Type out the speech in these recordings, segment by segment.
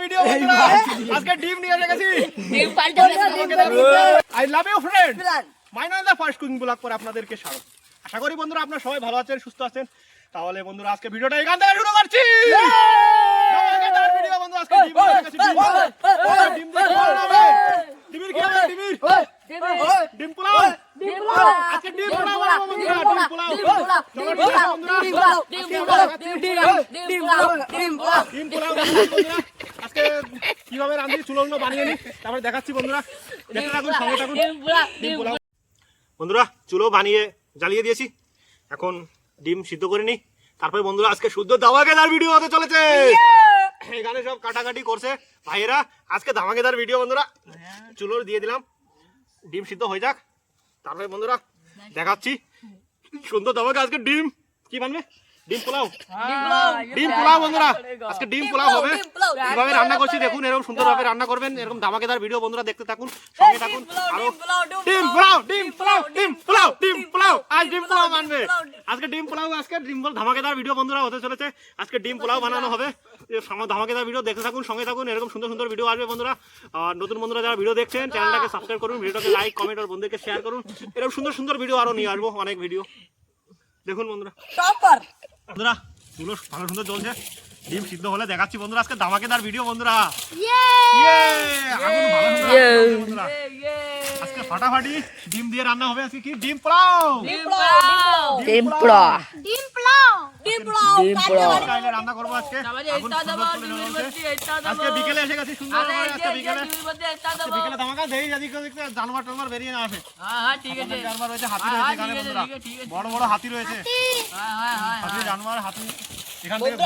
Video বন্ধুরা আজকে ডিম নিয়ে এসে গেছি ডিম পাল্টে I love you friend my নয় দা ফার্স্ট কুকিং ব্লগ করে আপনাদেরকে স্বাগত। আশা করি বন্ধুরা আপনারা সবাই ভালো আছেন, সুস্থ আছেন। তাহলে বন্ধুরা আজকে ভিডিওটা এখান থেকে শুরু করছি। ভিডিও বন্ধু আজকে ডিম নিয়ে এসে গেছি। ডিম দিয়ে কি হবে? ডিমের কি হবে? ডিম পোলাও। আজকে ডিম পোলাও বানাবো বন্ধুরা, ডিম পোলাও। চলো ঠিক আছে বন্ধুরা, ডিম পোলাও বন্ধুরা আজকে কিভাবে রাঁধি চুলোগুলো বানিয়ে নি তারপরে দেখাচ্ছি বন্ধুরা। দেখতে থাকুন, সঙ্গে থাকুন। ডিম পোলাও বন্ধুরা চুলো বানিয়ে জ্বালিয়ে দিয়েছি, এখন ডিম সিদ্ধ করে নি। তারপরে বন্ধুরা আজকে শুদ্ধ ধামাকেদার ভিডিও হতে চলেছে। এখানে সব কাটাকাটি করছে ভাইয়েরা, আজকে ধামাকেদার ভিডিও বন্ধুরা। চুলোর দিয়ে দিলাম, ডিম সিদ্ধ হয়ে যাক, তারপরে বন্ধুরা দেখাচ্ছি সুন্দর ধামাকে। আজকে ডিম কি বানবে? ডিম পোলাও। ডিম পোলাও বন্ধুরা আজকে ডিম পোলাও হবে। কিভাবে রান্না করছি দেখুন, এরকম সুন্দরভাবে রান্না করবেন। এরকম ধামাকেদার ভিডিও বন্ধুরা দেখতে থাকুন, সঙ্গে থাকুন। আরো ডিম পোলাও, ডিম পোলাও, ডিম পোলাও, ডিম পোলাও। আজ ডিম পোলাও বানবে, আজকে ডিম পোলাও। আজকে ডিম ধামাকেদার ভিডিও বন্ধুরা হতে চলেছে। আজকে ডিম পোলাও বানানো হবে। ধামাকেদার ভিডিও দেখতে থাকুন, সঙ্গে থাকুন। এরকম সুন্দর সুন্দর ভিডিও আসবে বন্ধুরা। আর নতুন বন্ধুরা যারা ভিডিও দেখছেন চ্যানেলটাকে সাবস্ক্রাইব করুন, ভিডিওটাকে লাইক কমেন্ট আর বন্ধুদেরকে শেয়ার করুন। এরকম সুন্দর সুন্দর ভিডিও আরো নিয়ে আসবো, অনেক ভিডিও দেখুন বন্ধুরা। বন্ধুরা চুলো ভালো সুন্দর জ্বলছে, ডিম সিদ্ধ হলে দেখাচ্ছি বন্ধুরা। আজকে ধামাকেদার ভিডিও বন্ধুরা। বন্ধুরা আজকে ফাটাফাটি ডিম দিয়ে রান্না হবে। আজকে কি ডিম পোলাও, রান্না করবো আজকে। আজকে বিকেলে এসে গেছি সুন্দর। আজকে বিকেলে ধামাকা দেরি জানোয়ার টানোয়ার বেরিয়ে না আসে। জানোয়ার রয়েছে, হাতি রয়েছে এখানে বন্ধুরা, বড় বড় হাতি রয়েছে। হাতি জানোয়ার, হাতি এখান থেকে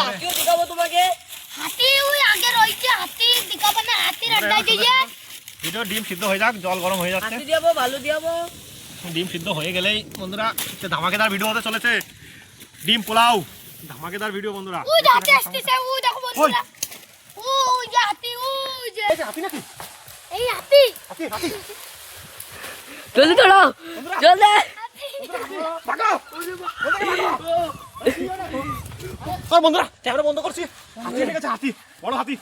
ভিডিও। ডিম সিদ্ধ হয়ে যাক, জল গরম হয়ে যাচ্ছে। ডিম সিদ্ধ হয়ে গেলেই বন্ধুরা ধামাকেদার ভিডিও হতে চলেছে। ডিম পোলাও ধামাকেদার ভিডিও বন্ধুরা। জলদি করো, জলদি বন্ধুরা ক্যামেরা বন্ধ করছি। হাতি এসে গেছে, হাতি বড় হাতি।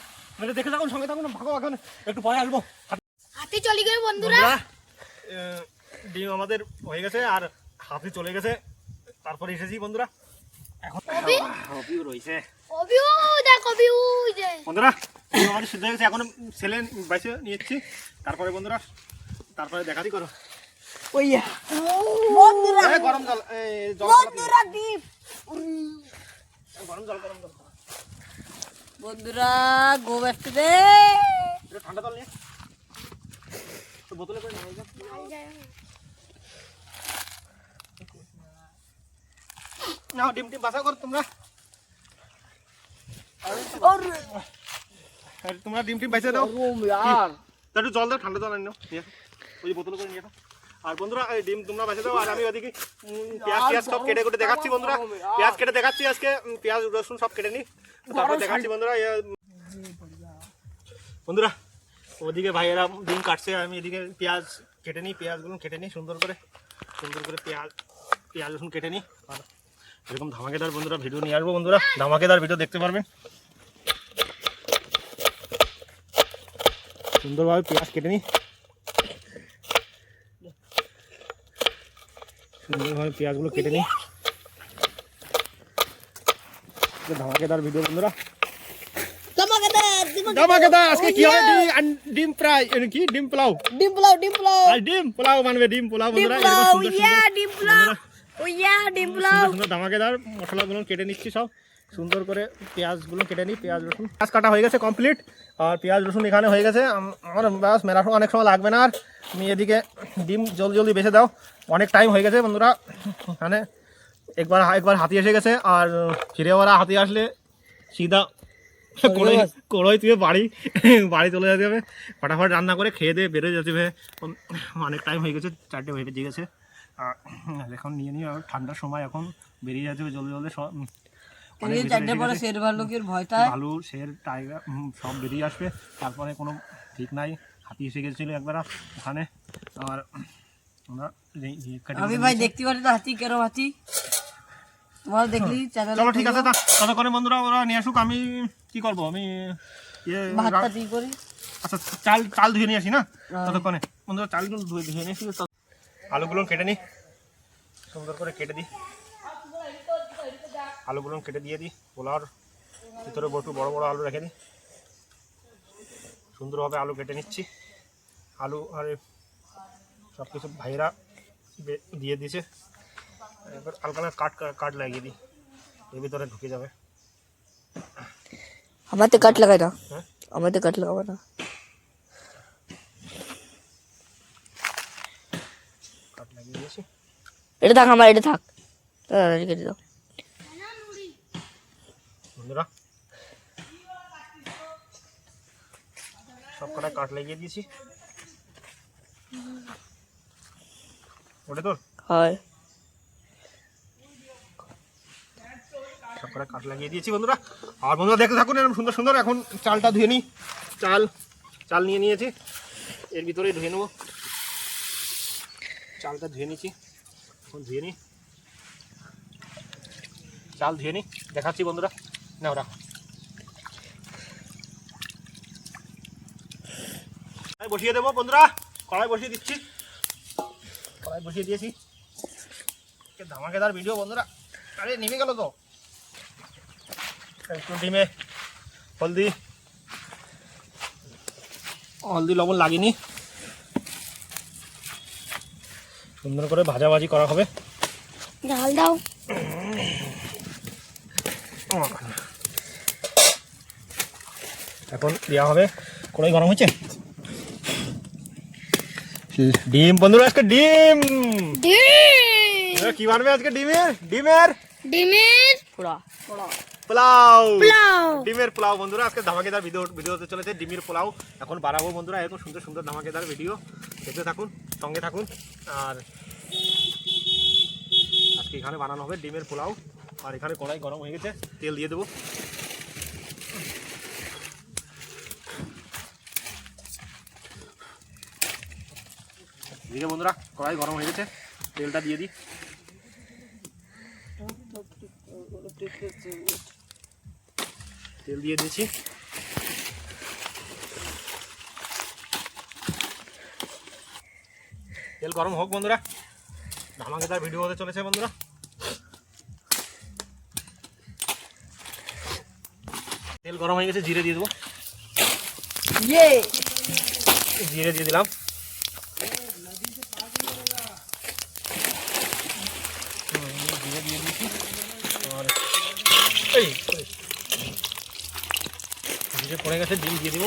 দেখে থাকুন, সঙ্গে থাকুন। ভাগো, এখন একটু পরে আসবো। হাতি চলে গেল বন্ধুরা। ডিম আমাদের হয়ে গেছে আর হাতি চলে গেছে, তারপরে এসেছি বন্ধুরা। এখন অবিও রয়েছে বন্ধুরা। ডিম আমাদের সিদ্ধ হয়ে গেছে, এখন ছেলে বাইসে নিয়েছি। তারপরে বন্ধুরা তারপরে দেখাতি করো। গরম জল, গরম জল, গরম জল বন্ধুরা। গো ব্যস্ত রে, ঠান্ডা জল নিয়ে বোতলে করে নাও। ডিম টিম বাসা করো তোমরা। তোমরা ডিম টিম বাইসে দাও। একটু জল দাও, ঠান্ডা জল আনো, ওই বোতলে করে নিয়ে। আর বন্ধুরা এই ডিম তোমরা বাইসে দাও, আর আমি ওদিকে পেঁয়াজ সব কেটে কেটে দেখাচ্ছি বন্ধুরা। পেঁয়াজ কেটে দেখাচ্ছি আজকে, পেঁয়াজ রসুন সব কেটে নিই, তারপর দেখাচ্ছি বন্ধুরা। বন্ধুরা ওদিকে ভাইয়েরা ডিম কাটছে, আমি এদিকে পেঁয়াজ কেটে নিই। পেঁয়াজগুলো কেটে নিই সুন্দর করে পেঁয়াজ রসুন কেটে নিই। আর এরকম ধামাকেদার বন্ধুরা ভিডিও নিয়ে আসবো বন্ধুরা। ধামাকেদার ভিডিও দেখতে পারবেন। সুন্দরভাবে পেঁয়াজ কেটে নিই, সুন্দরভাবে পেঁয়াজগুলো কেটে নিই। ধামাকেদার ভিডিও বন্ধুরা। আজকে কি হবে? ডিম ফ্রাই, কি ডিম পোলাও, আর ডিম পোলাও বানবে। ডিম পোলাও বন্ধুরা। সুন্দর ধামাকেদার মশলাগুলো কেটে নিচ্ছি সব সুন্দর করে। পেঁয়াজগুলো কেটে নিই, পেঁয়াজ রসুন। পেঁয়াজ কাটা হয়ে গেছে কমপ্লিট, আর পেঁয়াজ রসুন এখানে হয়ে গেছে। আমার ব্যাস মেলা অনেক সময় লাগবে না। আর আমি এদিকে ডিম জলদি জলদি বেছে দাও, অনেক টাইম হয়ে গেছে বন্ধুরা। এখানে একবার হাতি এসে গেছে, আর ফিরেওয়ালা হাতি আসলে সিধা কড়াই তুই বাড়ি চলে যেতে হবে। ফটাফট রান্না করে খেয়ে দিয়ে বেরোয় যেতে হবে। অনেক টাইম হয়ে গেছে, 4টে বেজে গেছে। এখন নিয়ে নিই, ঠান্ডার সময় এখন বেরিয়ে যেতে হবে জলদি জলদি। সব ভালু, শের, টাইগার সব বেরিয়ে আসবে। তারপরে কোনো ঠিক নাই, হাতি এসে গেছিলো একবার ওখানে। আর আমরা দেখতে পারি তো হাতি কেরম হাতি। চলো ঠিক আছে, ততক্ষণে বন্ধুরা ওরা নিয়ে আসুক। আমি কি করবো, আমি ভাতটা দিয়ে করি। আচ্ছা চাল ধুয়ে নিয়ে আসি না ততক্ষণে বন্ধুরা, চালগুলো ধুয়ে নিয়ে আসি। আলুগুলো কেটে নিই, সুন্দর করে কেটে দিই। আলুগুলো কেটে দিয়ে দিই, পোলাওর ভিতরে একটু বড় বড় আলু রেখে দিই। সুন্দরভাবে আলু কেটে নিচ্ছি। আলু আর সব কিছু ভাইয়েরা দিয়ে দিয়েছে। এবার হালকা কাট লাগিয়ে দিই, এর ভিতরে ঢুকে যাবে। আমার তো কাট লাগাই না, হ্যাঁ আমার তো কাট লাগাবো না। কাট লাগিয়ে দিয়েছি। এটা থাক, আমার এটা থাক, কেটে দাও বন্ধুরা। সব কটা কাট লাগিয়ে দিয়েছি। ওটা তোর হয় সব কটা কাট লাগিয়ে দিয়েছি বন্ধুরা। আর বন্ধুরা দেখতে থাকুন এরকম সুন্দর সুন্দর। এখন চালটা ধুয়ে নিই। চাল নিয়ে নিয়েছি, এর ভিতরে ধুয়ে নেবো। চালটা ধুয়ে নিয়েছি, এখন ধুয়ে নিই। চাল ধুয়ে নিই, দেখাচ্ছি বন্ধুরা। না ওরা কড়াই বসিয়ে দেবো বন্ধুরা। কড়াই বসিয়ে দিচ্ছি, কড়াই বসিয়ে দিয়েছি। ধামাকেদার ভিডিও বন্ধুরা। আরে নেমে গেল তো। একটু ডিমে হলদি লবণ লাগিনি, সুন্দর করে ভাজাভাজি করা হবে। ঢাল দাও। এখন দেওয়া হবে। কড়াই গরম হয়েছে। ডিম বন্ধুরা, আজকে ডিম কি বানবে আজকে? ডিমের পোলাও। ডিমের পোলাও বন্ধুরা, আজকে ধামাকেদার ভিডিও হতে চলেছে। ডিমের পোলাও এখন বানাবো বন্ধুরা। এরকম সুন্দর সুন্দর ধামাকেদার ভিডিও দেখতে থাকুন, সঙ্গে থাকুন। আর আজকে এখানে বানানো হবে ডিমের পোলাও। আর এখানে কড়াই গরম হয়ে গেছে, তেল দিয়ে দেবো। এদিকে বন্ধুরা কড়াই গরম হয়ে গেছে, তেলটা দিয়ে দিই। তেল দিয়ে দিয়েছি। তেল গরম হোক বন্ধুরা, ধামাকেদার ভিডিও হতে চলেছে বন্ধুরা। তেল গরম হয়ে গেছে, জিরে দিয়ে দেবো। জিরে দিয়ে দিলাম। জিরে দিয়ে দিয়েছি। আর জিরে পড়ে গেছে, ডিম দিয়ে দিব।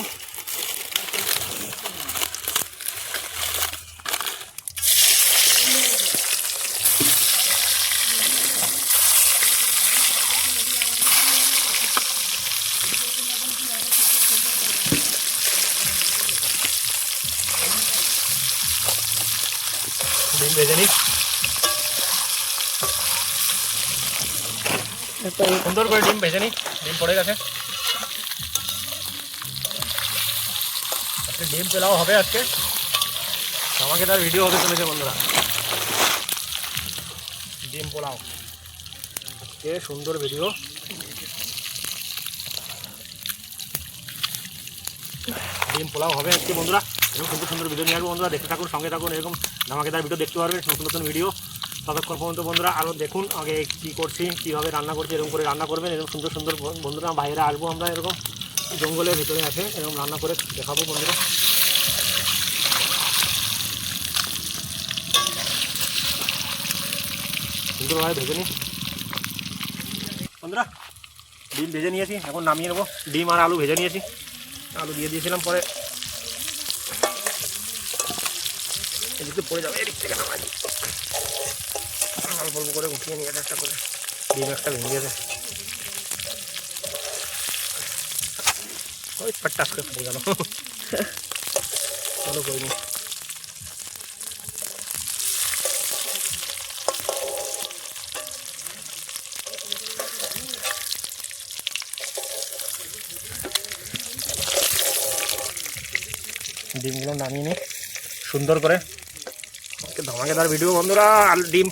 ডিম ভেজে নিই সুন্দর করে। ডিম ভেজে নিই, ডিম পড়ে গেছে। আজকে ডিম পোলাও হবে। আজকে আমাকে তার ভিডিও হতে চলেছে বন্ধুরা। ডিম পোলাও আজকে সুন্দর ভিডিও। ডিম পোলাও হবে আজকে বন্ধুরা। এরকম সুন্দর সুন্দর ভিডিও নিয়ে আসবো বন্ধুরা, দেখতে থাকুন, সঙ্গে থাকুন। এরকম ধামাকেদার ভিডিও দেখতে পারবেন, নতুন নতুন ভিডিও। ততক্ষণ পর্যন্ত বন্ধুরা আরও দেখুন আগে কী করছি, কীভাবে রান্না করছি, এরকম করে রান্না করবেন। এরকম সুন্দর সুন্দর বন্ধুরা বাইরে আসবো আমরা, এরকম জঙ্গলের ভিতরে আছে, এরকম রান্না করে দেখাবো বন্ধুরা। সুন্দরভাবে ভেজে নিই বন্ধুরা। ডিম ভেজে নিয়েছি, এখন নামিয়ে নেবো। ডিম আর আলু ভেজে নিয়েছি, আলু দিয়ে দিয়েছিলাম, পরে এদিকে পড়ে যাবে, এদিক থেকে নামাই অল্প অল্প করে উঠিয়ে নিয়ে একটা করে। ডিম একটা ভেঙে গেছে, ওই ফটাস করে পড়ে গেল। চলো করিনি। ডিমগুলো নামিয়ে নিই সুন্দর করে। ধামাকেদার ভিডিও বন্ধুরা। আলু ডিম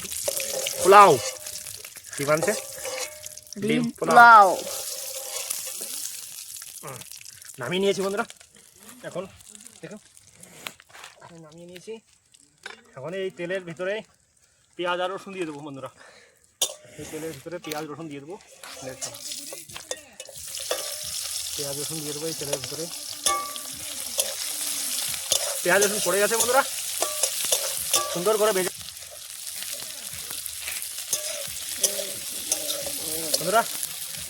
পোলাও কি বানছে? ডিম পোলাও। নামিয়ে নিয়েছি বন্ধুরা। এখন দেখো আমি নামিয়ে নিয়েছি। এখন এই তেলের ভিতরে পেঁয়াজ আর রসুন দিয়ে দেবো বন্ধুরা। এই তেলের ভিতরে পেঁয়াজ রসুন দিয়ে দেবো। পেঁয়াজ রসুন দিয়ে দেবো এই তেলের ভিতরে। পেঁয়াজ রসুন পড়ে গেছে বন্ধুরা, সুন্দর করে ভেজে বন্ধুরা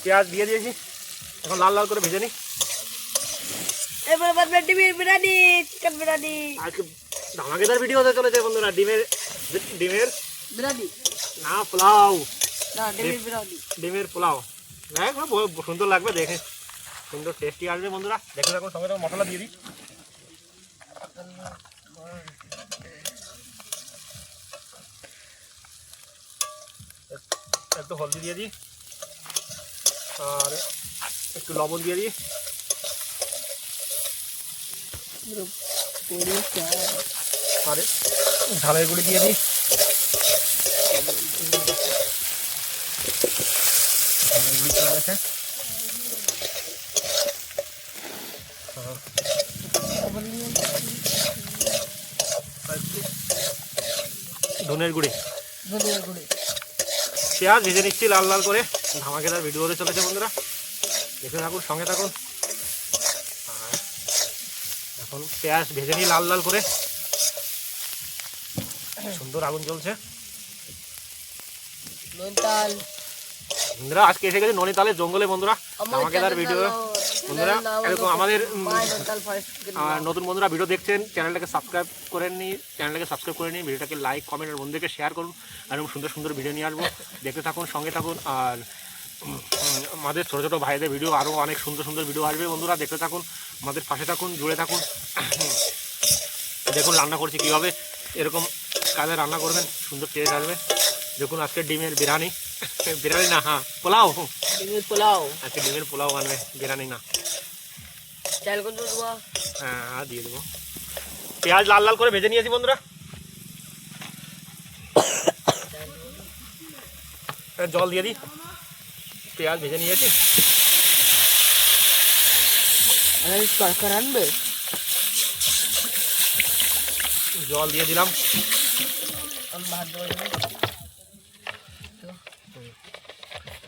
পেঁয়াজ দিয়ে দিয়েছি। এখন লাল লাল করে ভেজে নিই। এবার বাদবে ডিমের বিরিয়ানি, চিকেন বিরিয়ানি। আজকে ধামাকেদার ভিডিও হতে চলেছে বন্ধুরা। ডিমের বিরিয়ানি না পোলাও, না ডিমের বিরিয়ানি। ডিমের পোলাও দেখ সুন্দর লাগবে দেখে, সুন্দর টেস্টি আসবে বন্ধুরা। দেখে দেখুন সঙ্গে সঙ্গে মশলা দিয়ে দিই। একটু হলদি দিয়ে দিই আর একটু লবণ দিয়ে দিই আর ঝালের গুঁড়ি দিয়ে দিই। ঝালের গুঁড়ি চলে গেছে। ধনের গুঁড়ি, পেঁয়াজ ভেজে নিচ্ছি লাল লাল করে। ধামাকেদার ভিডিও হতে চলেছে বন্ধুরা, দেখে থাকুন সঙ্গে থাকুন। আর এখন পেঁয়াজ ভেজে নিই লাল লাল করে, সুন্দর আগুন জ্বলছে। বন্ধুরা আজকে এসে গেছে নৈনিতালের জঙ্গলে বন্ধুরা, ধামাকেদার ভিডিও বন্ধুরা। এরকম আমাদের নতুন বন্ধুরা ভিডিও দেখছেন, চ্যানেলটাকে সাবস্ক্রাইব করেন নি, চ্যানেলটাকে সাবস্ক্রাইব করে নিন, ভিডিওটাকে লাইক কমেন্ট আর বন্ধুদেরকে শেয়ার করুন। আর এরকম সুন্দর সুন্দর ভিডিও নিয়ে আসবো, দেখতে থাকুন সঙ্গে থাকুন। আর আমাদের ছোটো ছোটো ভাইদের ভিডিও আরও অনেক সুন্দর সুন্দর ভিডিও আসবে বন্ধুরা, দেখতে থাকুন, আমাদের পাশে থাকুন, জুড়ে থাকুন। দেখুন রান্না করছি কীভাবে, এরকম কাজে রান্না করবেন, সুন্দর টেস্ট আসবে। দেখুন আজকে ডিমের বিরিয়ানি, বিরিয়ানি না হ্যাঁ পোলাও, ডিমের পোলাও। আজকে ডিমের পোলাও আনবে, বিরিয়ানি না। চাল কোন দেবো? হ্যাঁ দিয়ে দেবো। পেঁয়াজ লাল লাল করে ভেজে নিয়েছি বন্ধুরা। জল দিয়ে দিই, পেঁয়াজ ভেজে নিয়েছি। সরকার আনবে, জল দিয়ে দিলাম।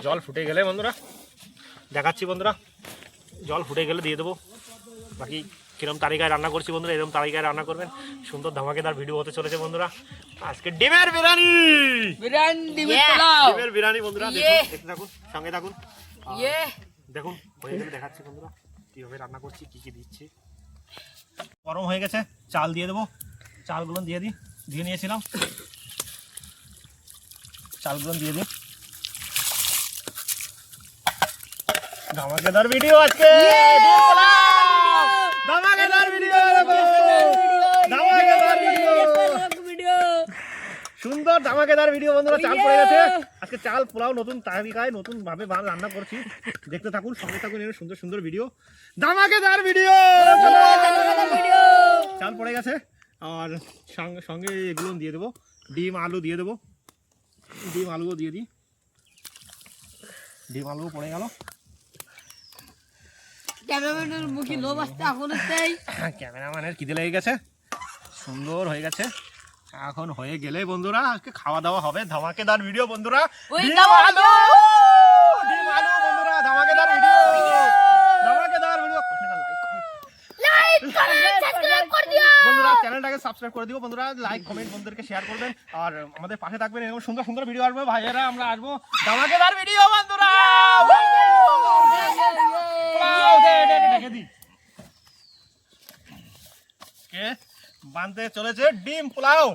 জল ফুটে গেলে বন্ধুরা দেখাচ্ছি বন্ধুরা, জল ফুটে গেলে দিয়ে দেবো। বাকি কিরম তালিকায় রান্না করছি বন্ধুরা, এরকম তালিকায় রান্না করবেন। সুন্দর ধামাকেদার ভিডিও হতে চলেছে বন্ধুরা। আজকে ডিমের বিরিয়ানি, ডিমের বিরিয়ানি বন্ধুরা। দেখতে থাকুন সঙ্গে থাকুন। দেখুন হয়ে গেলে দেখাচ্ছি বন্ধুরা কীভাবে রান্না করছি, কী কী দিচ্ছি। গরম হয়ে গেছে, চাল দিয়ে দেবো। চালগুলো দিয়ে দিই, দিয়ে নিয়েছিলাম, চালগুলো দিয়ে দিই। ধামাকেদার ভিডিও আজকে, ধামাকেদার ভিডিও, ধামাকেদার ভিডিও, সুন্দর ধামাকেদার ভিডিও বন্ধুরা। চাল পড়ে গেছে, আজকে চাল পোলাও নতুন তালিকায় নতুন ভাবে রান্না করছি, দেখতে থাকুন সঙ্গে থাকুন। এর সুন্দর সুন্দর ভিডিও, ধামাকেদার ভিডিও। চাল পড়ে গেছে আর সঙ্গে এগুলো দিয়ে দেবো, ডিম আলু দিয়ে দেবো। ডিম আলুও দিয়ে দিই, ডিম আলুও পড়ে গেল। ক্যামেরাম্যানের মুখে লোভ আসতে এখন ক্যামেরাম্যানের খিদে লেগে গেছে, সুন্দর হয়ে গেছে। এখন হয়ে গেলে বন্ধুরা আজকে খাওয়া দাওয়া হবে। ধামাকেদার ভিডিও বন্ধুরা, ডিম আলু, ডিম আলু বন্ধুরা, ধামাকেদার ভিডিও, ধামাকেদার ভিডিও। বন্ধুরা চ্যানেলটাকে সাবস্ক্রাইব করে দিও বন্ধুরা, লাইক কমেন্ট বন্ধুদেরকে শেয়ার করবেন আর আমাদের পাশে থাকবেন। এরকম সুন্দর সুন্দর ভিডিও আসবে ভাইয়েরা, আমরা আসবো ধামাকেদার ভিডিও বন্ধুরা। বানতে চলেছে ডিম পোলাও,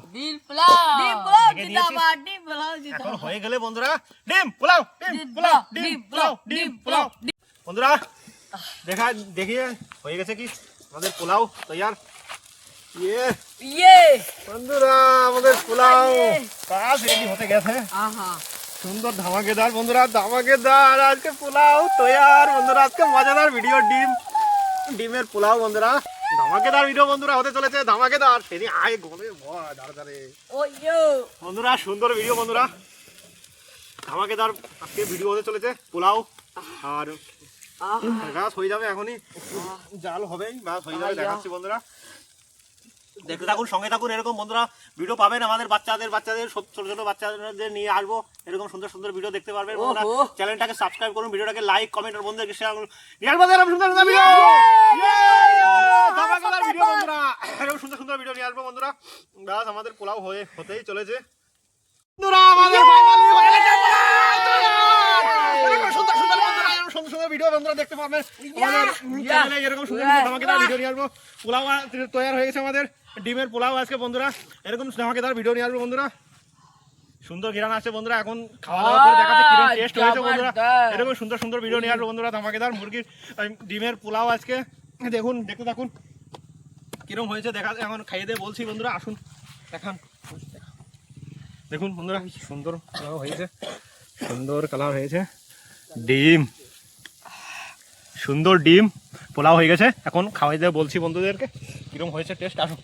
এখন হয়ে গেলে বন্ধুরা ডিম পোলাও, ডিম পোলাও, ডিম পোলাও, ডিম পোলাও বন্ধুরা। দেখিয়ে হয়ে গেছে কি আমাদের পোলাও তৈয়ার। বন্ধুরা আমাদের পোলাও কাজ রেডি হতে গেছে, সুন্দর ধামাকেদার বন্ধুরা, ধামাকেদার আজকে পোলাও তৈয়ার বন্ধুরা। আজকে মজাদার ভিডিও, ডিমের পোলাও বন্ধুরা, ধামাকেদার ভিডিও বন্ধুরা হতে চলেছে। ধামাকেদার সেদিন আয় গলে ধারে বন্ধুরা, সুন্দর ভিডিও বন্ধুরা, ধামাকেদার আজকে ভিডিও হতে চলেছে। পোলাও আর গাছ হয়ে যাবে এখনই, জাল হবেই, গাছ হয়ে যাবে, দেখাচ্ছি বন্ধুরা, দেখতে থাকুন, সঙ্গে থাকুন। এরকম বন্ধুরা ভিডিও পাবেন আমাদের বাচ্চাদের ছোট ছোট বাচ্চাদের নিয়ে আসবো, এরকম সুন্দর সুন্দর ভিডিও দেখতে পারবেন বন্ধুরা। চ্যানেলটাকে সাবস্ক্রাইব করুন, ভিডিওটাকে লাইক কমেন্ট আর বন্ধুদেরকে শেয়ার করুন। নিয়ে আসবো এরকম সুন্দর সুন্দর ভিডিও, ধামাকাদার ভিডিও বন্ধুরা, এরকম সুন্দর সুন্দর ভিডিও নিয়ে আসবো বন্ধুরা। গাছ আমাদের পোলাও হতেই চলেছে বন্ধুরা, আমাদের ফাইনালি হয়ে গেছে এরকম সুন্দর সুন্দর বন্ধুরা, এরকম সুন্দর সুন্দর ভিডিও বন্ধুরা দেখতে পাবেন আমাদের চ্যানেলে। এরকম সুন্দর সুন্দর ধামাকাদার ভিডিও নিয়ে আসবো। পোলাও তৈরি হয়ে গেছে আমাদের, ডিমের পোলাও আজকে বন্ধুরা, এরকম ধামাকাদার ভিডিও নিয়ে আসবো বন্ধুরা। সুন্দর ঘিরান আছে বন্ধুরা, এখন খাওয়া দাওয়া করে দেখাতে কিরকম টেস্ট হয়েছে বন্ধুরা। এরকম সুন্দর সুন্দর ভিডিও নিয়ে আসবো বন্ধুরা, ধামাকাদার মুরগির ডিমের পোলাও আজকে দেখুন, দেখতে থাকুন কিরকম হয়েছে দেখা, এখন খাইয়ে দিয়ে বলছি বন্ধুরা, আসুন দেখান। দেখুন বন্ধুরা সুন্দর কালার হয়েছে, সুন্দর কালার হয়েছে, ডিম, সুন্দর ডিম পোলাও হয়ে গেছে, এখন খাওয়াই দিয়ে বলছি বন্ধুদেরকে কিরকম হয়েছে টেস্ট। আসুন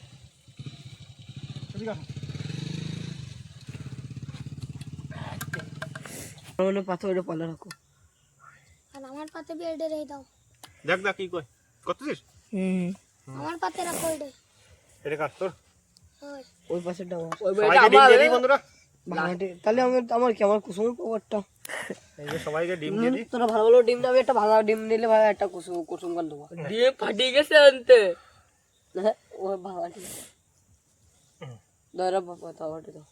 পাথরে পালা রাখো, আর আমার পাতে বেডে রেখে দাও। দেখ দেখ কি কই করতেছিস, আমার পাতে রাখো এটা। এটা কাট তোর ওই পাশেটা সবাইকে ডিম দিয়ে দিই বন্ধুরা, তাহলে আমার কি আমার কুসুমের পাওয়ারটা, এই যে সবাইকে ডিম দিয়ে দিই। তোরা ভালো ভালো ডিম দাও, একটা ভাঙা ডিম নিলে ভাই একটা কুসুম কান দেবো। ডিম ফাটিয়ে গেছে আনতে ও ভাঙা ডিম দরা বাবা দাও, দাও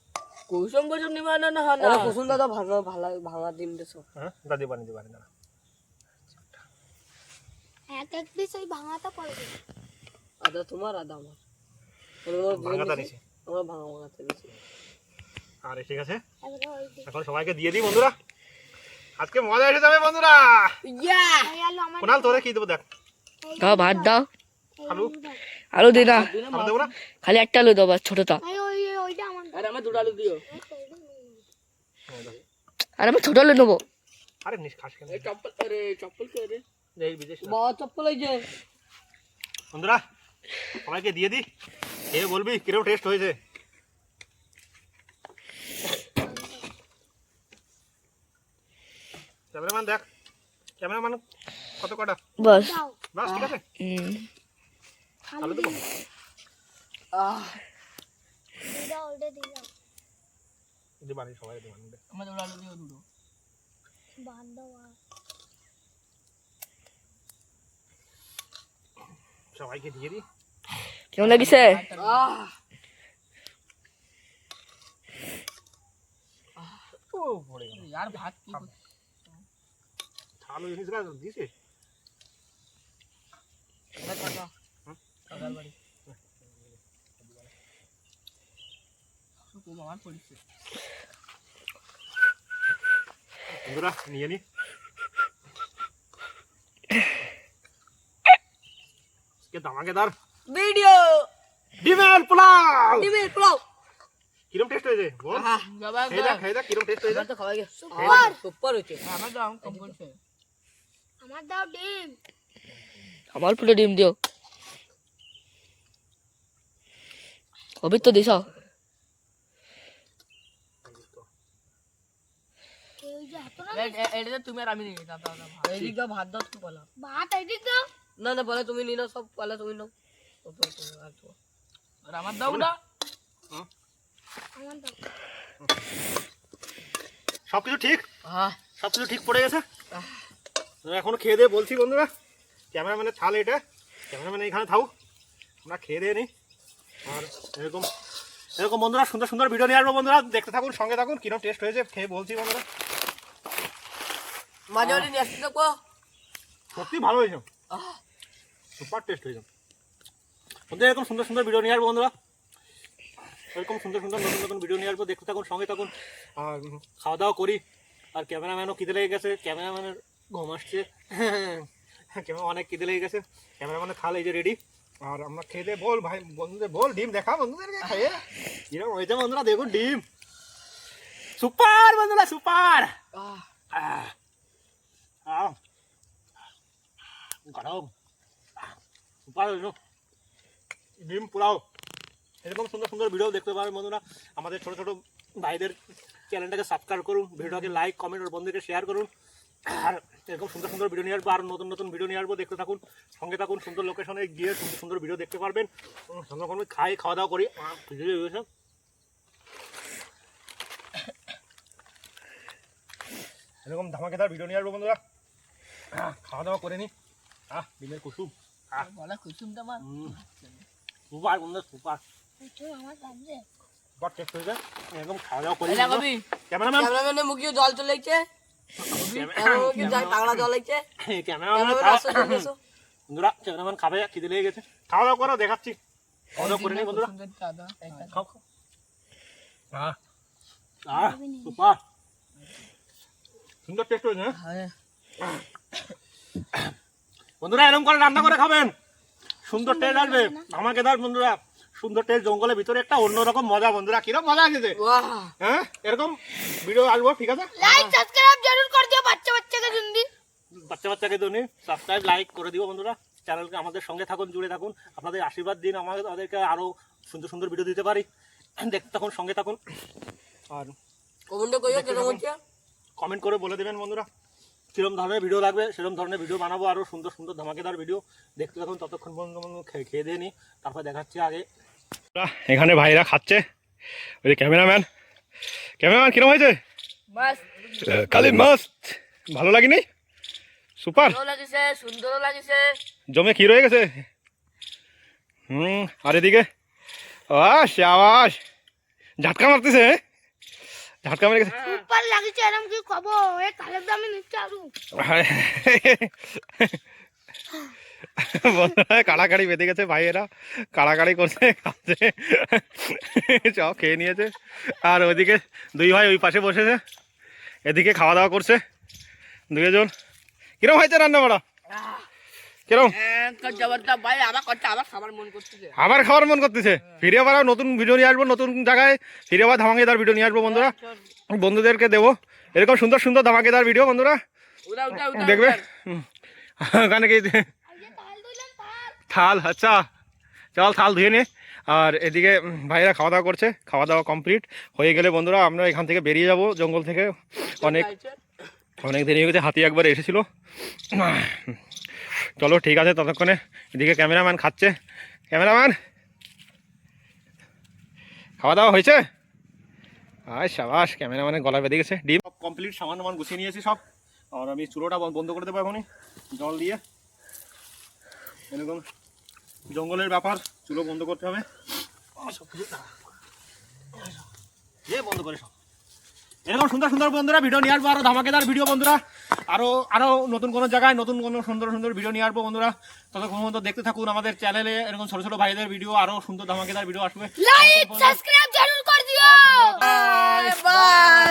কুসুম কুসুম নিবা না না আরে কুসুম দাদা ভাঙা ভাঙা ডিম দেছো। হ্যাঁ দাদি বানিয়ে বানিয়ে না, এক এক পিস ওই ভাঙাটা পড়বে। আদা তোমার আদা আমার, ভাঙাটা নিছি আমরা ভাঙা ভাঙাতে নিছি। আরে ঠিক আছে, এবারে ওই দিই। এখন সবাইকে দিয়ে দিই বন্ধুরা, আজকে মজা এসে যাবে বন্ধুরা। এই আলু আমার কোনাল তোরে কি দেবো দেখ, দাও ভাত দাও, আলু আলু দি না, আলু দেবো না, খালি একটা আলু দাও বাস, ছোটটা। ওইটা আমার আরে আমার দুটো আলু দিও, হ্যাঁ, দাও। আরে আমি ছোট আলু নেবো। আরে নিস খাস কেন, চপ্পল, আরে চপ্পল কে রে? এই বিদেশ না। বাবা চপ্পল এই যে বন্ধুরা সবাইকে দিয়ে দিই, খেয়ে বলবি কিরকম টেস্ট হয়েছে। ক্যামেরাম্যান দেখ, ক্যামেরাম্যান কত কটা, বাস দাও। বাস ঠিক আছে, আলু দেবো, দাও ওইটা দিয়ে দাও। দি বানি সবাই দি বানি দে, আমার দুটো আলু দিও, দুটো। বাদ দাও আর। সবাইকে দিয়ে দিই। কেমন লাগিছে? ও পড়ে গেল, আর ভাত কি আলু জিনিস গাছ দিছিস, বন্ধুরা নিয়ে নি, দামাকেদার ভিডিও ডিমের পোলাও, ডিমের পোলাও কিরম টেস্ট হয়েছে বল, বাবা খাই দেখ কিরম টেস্ট হয়েছে। তো খাওয়া গেছে সুপার। সুপার হয়েছে। আমার দাও কম করছে, আমার দাও ডিম। আমার পুরো ডিম দিও, কবি তো দিছ। এই যে হাত না এটা তুমি আর আমি নিই, দাও দাও দাও ভাত। এইদিক দাও ভাত দাও তুমি পালা, ভাত এদিক দাও। না না বলে তুমি নিও সব পালা তুমি নাও। আর আমার দাও না, আমার দাও। সবকিছু ঠিক, হ্যাঁ সবকিছু ঠিক পড়ে গেছে। এখনো খেয়ে দিয়ে বলছি বন্ধুরা, ক্যামেরাম্যানের থাল এটা, ক্যামেরাম্যান এখানে থাকুক, আমরা খেয়ে দিয়ে নিই। আর এরকম এরকম বন্ধুরা সুন্দর সুন্দর ভিডিও নিয়ে আসবো বন্ধুরা, দেখতে থাকুন, সঙ্গে থাকুন, কিরকম টেস্ট হয়েছে খেয়ে বলছি বন্ধুরা। মাঝে মাঝে নিয়ে আসতে থাকো। সত্যি ভালো হয়েছে, সুপার টেস্ট হয়েছে বন্ধুরা। এরকম সুন্দর সুন্দর ভিডিও নিয়ে আসবো বন্ধুরা, এরকম সুন্দর সুন্দর নতুন নতুন ভিডিও নিয়ে আসবো, দেখতে থাকুন, সঙ্গে থাকুন। আর খাওয়া দাওয়া করি, আর ক্যামেরাম্যানও খিদে লেগে গেছে, ক্যামেরাম্যানের ঘুম আসছে, ক্যামেরা অনেক খিদে লেগে গেছে, ক্যামেরাম্যানের থাল এই যে রেডি। আর আমরা খেয়ে দিয়ে বল ভাই বন্ধুদের, বল ডিম দেখা বন্ধুদেরকে খাইয়ে কিরকম হয়েছে বন্ধুরা, দেখুন ডিম সুপার বন্ধুরা, সুপার গরম সুপার ডিম পোলাও। এরকম সুন্দর সুন্দর ভিডিও দেখতে পাবেন বন্ধুরা, আমাদের ছোট ছোট ভাইদের চ্যানেলটাকে সাবস্ক্রাইব করুন, ভিডিওটাকে লাইক কমেন্ট আর বন্ধুকে শেয়ার করুন। আর এরকম সুন্দর সুন্দর ভিডিও নিয়ে আসবো, আর নতুন নতুন ভিডিও নিয়ে আসবো, দেখতে থাকুন, সঙ্গে থাকুন। সুন্দর লোকেশনে গিয়ে সুন্দর সুন্দর ভিডিও দেখতে পারবেন। সঙ্গে সঙ্গে খাওয়া দাওয়া করি। এরকম ধামাকেদার ভিডিও নিয়ে আসবো বন্ধুরা। খাওয়া দাওয়া করে নি। ডিমের কুসুম বলা কুসুমটা আমার সুপার বন্ধু, সুপার আমার দাম দে। সুপার টেস্ট হয়েছে। এরকম খাওয়া দাওয়া করে এটা কবি ক্যামেরাম্যান ক্যামেরাম্যানের মুখে জল চলে যাচ্ছে, মুখে যাই পাগলা জল লাগছে। বন্ধুরা ক্যামেরাম্যান খাবে, খিদে লেগে গেছে। খাওয়া দাওয়া করো, দেখাচ্ছি। খাওয়া দাওয়া করে নি বন্ধুরা। খাও খাও। সুপার সুন্দর টেস্ট হয়েছে। বন্ধুরা এরকম করে রান্না করে খাবেন, সুন্দর টেস্ট আসবে। আমাকে দাও বন্ধুরা, সুন্দর টেস্ট। জঙ্গলের ভিতরে একটা অন্যরকম মজা বন্ধুরা। কিরকম মজা আছে? হ্যাঁ, এরকম ভিডিও আসবো, ঠিক আছে? লাইক সাবস্ক্রাইব জরুর করে দিও বাচ্চাকে জলদি। বাচ্চাকে দিন সাবস্ক্রাইব, লাইক করে দিও বন্ধুরা। চ্যানেলকে আমাদের সঙ্গে থাকুন, জুড়ে থাকুন। আপনাদের আশীর্বাদ দিন, আমাদেরকে আরো সুন্দর সুন্দর ভিডিও দিতে পারি। দেখতে থাকুন, সঙ্গে থাকুন। আর কমেন্ট করে বলে দেবেন বন্ধুরা কিরকম ধরনের ভিডিও লাগবে, সেরকম ধরনের ভিডিও বানাবো। আরো সুন্দর সুন্দর ধামাকেদার ভিডিও দেখতে থাকুন। ততক্ষণ পর্যন্ত খেয়ে দিয়ে নিই, তারপর দেখাচ্ছি আগে। এখানে ভাইরা খাচ্ছে। ওই যে ক্যামেরাম্যান কিরম হয়েছে? কালি মাস্ট ভালো লাগেনি? সুপার লাগিছে, সুন্দর লাগিছে, জমে ক্ষীর হয়ে গেছে। আর এদিকে আওয়াজ ঝাটকা মারতেছে, ঝাটকা মেরে গেছে। সুপার লাগিছে, এরকম কি খাবো? এই কালের দামে নিচ্ছে আরো। কাড়াকাড়ি বেঁধে গেছে, ভাইয়েরা কাড়াকাড়ি করছে, খাচ্ছে, সব খেয়ে নিয়েছে। আর ওইদিকে দুই ভাই ওই পাশে বসেছে, এদিকে খাওয়া দাওয়া করছে দুজন। কিরম হয়েছে রান্না বাড়া? কিরম? ভাই আবার করছে, আবার খাবার মন করতেছে, আবার খাওয়ার মন করতেছে। ফিরে আবার নতুন ভিডিও নিয়ে আসবো, নতুন জায়গায় ফিরে আবার ধামাকেদার ভিডিও নিয়ে আসবো বন্ধুরা। বন্ধুদেরকে দেবো এরকম সুন্দর সুন্দর ধামাকেদার ভিডিও বন্ধুরা দেখবে। ওখানে কি থাল? আচ্ছা চল থাল ধুয়ে নে। আর এদিকে ভাইরা খাওয়া দাওয়া করছে, খাওয়া দাওয়া কমপ্লিট হয়ে গেলে বন্ধুরা আমরা এখান থেকে বেরিয়ে যাব জঙ্গল থেকে। অনেক দেরি হয়ে গেছে, হাতি একবার এসেছিল। চলো ঠিক আছে, ততক্ষণে এদিকে ক্যামেরাম্যান খাচ্ছে। ক্যামেরাম্যান খাওয়া দাওয়া হয়েছে? সাবাস, ক্যামেরাম্যানের গলা বেঁধে গেছে। ডিম কমপ্লিট, সামান্য গুছিয়ে নিয়েছি সব। আর আমি চুলোটা বন্ধ করে দেবো এখনই জল দিয়ে। এরকম জঙ্গলের ব্যাপার, চুলো বন্ধ করতে হবে। বন্ধ করে সব এরকম সুন্দর সুন্দর বন্ধুরা ভিডিও নিয়ে আসবো, আরো ধামাকেদার ভিডিও বন্ধুরা। আরো নতুন কোনো জায়গায় নতুন কোনো সুন্দর সুন্দর ভিডিও নিয়ে আসবো বন্ধুরা। ততক্ষণ পর্যন্ত দেখতে থাকুন আমাদের চ্যানেলে। এরকম ছোট ছোট ভাইদের ভিডিও, আরো সুন্দর ধামাকেদার ভিডিও আসবে। লাইক সাবস্ক্রাইব জরুর করে দিও। বাই।